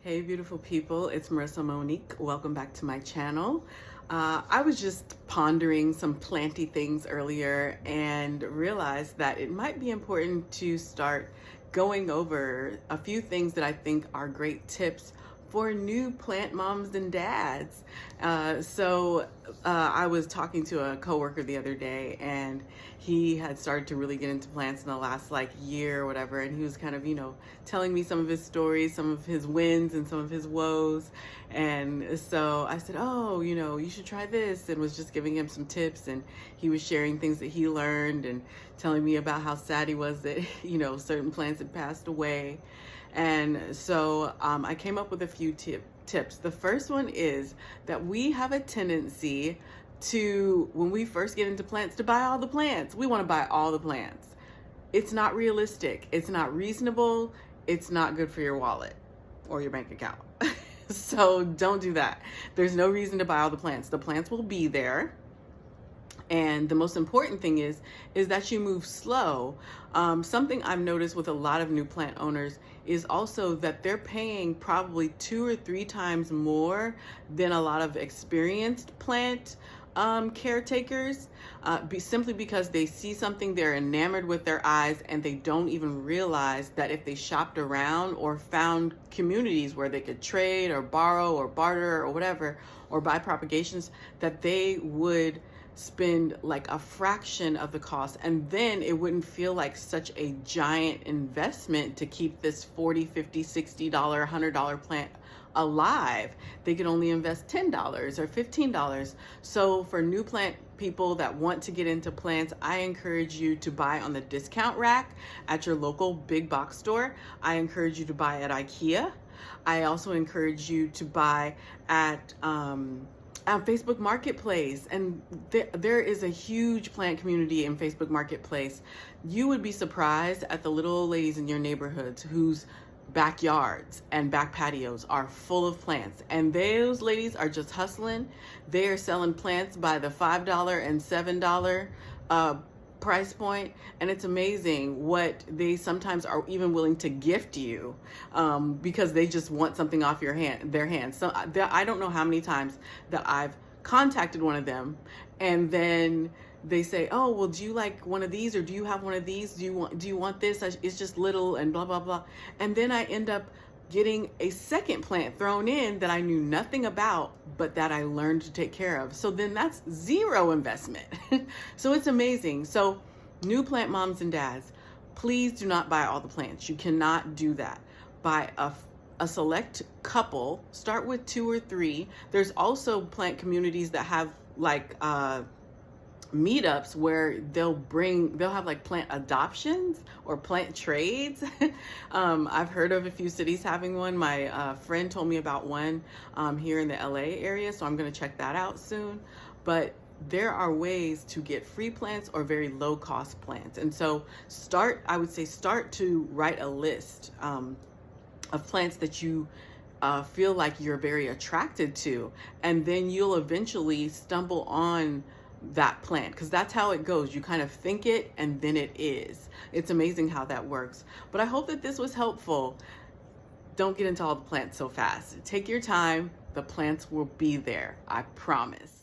Hey beautiful people, it's Marissa Monique. Welcome back to my channel. I was just pondering some planty things earlier and realized that it might be important to start going over a few things that I think are great tips for new plant moms and dads. I was talking to a coworker the other day, and he had started to really get into plants in the last year or whatever, and he was kind of, telling me some of his stories, some of his wins and some of his woes. And so I said, oh, you should try this, and was just giving him some tips, and he was sharing things that he learned and telling me about how sad he was that, certain plants had passed away. And so I came up with a few tips. The first one is that we have a tendency to, when we first get into plants, to buy all the plants. We want to buy all the plants. It's not realistic. It's not reasonable. It's not good for your wallet or your bank account. So don't do that. There's no reason to buy all the plants. The plants will be there. And the most important thing is that you move slow. Something I've noticed with a lot of new plant owners is also that they're paying probably 2 or 3 times more than a lot of experienced plant caretakers, simply because they see something, they're enamored with their eyes, and they don't even realize that if they shopped around or found communities where they could trade or borrow or barter or whatever, or buy propagations, that they would spend like a fraction of the cost, and then it wouldn't feel like such a giant investment to keep this $40, $50, $60, $100 plant alive. They could only invest $10 or $15. So for new plant people that want to get into plants, I encourage you to buy on the discount rack at your local big box store. I encourage you to buy at IKEA. I also encourage you to buy at Facebook Marketplace, and there is a huge plant community in Facebook Marketplace. You would be surprised at the little old ladies in your neighborhoods whose backyards and back patios are full of plants, and those ladies are just hustling. They are selling plants by the $5 and $7 price point, and it's amazing what they sometimes are even willing to gift you because they just want something off their hands. So I don't know how many times that I've contacted one of them, and then they say, oh, well, do you like one of these, or do you have one of these, do you want this, it's just little and blah blah blah, and then I end up getting a second plant thrown in that I knew nothing about, but that I learned to take care of. So then that's zero investment. So it's amazing. So new plant moms and dads, please do not buy all the plants. You cannot do that. Buy a select couple, start with 2 or 3. There's also plant communities that have meetups where they'll have like plant adoptions or plant trades. I've heard of a few cities having one. My friend told me about one here in the LA area, so I'm going to check that out soon. But there are ways to get free plants or very low cost plants. And so I would say start to write a list of plants that you feel like you're very attracted to, and then you'll eventually stumble on that plant, because that's how it goes. You kind of think it and then it is. It's amazing how that works. But I hope that this was helpful. Don't get into all the plants so fast. Take your time. The plants will be there, I promise.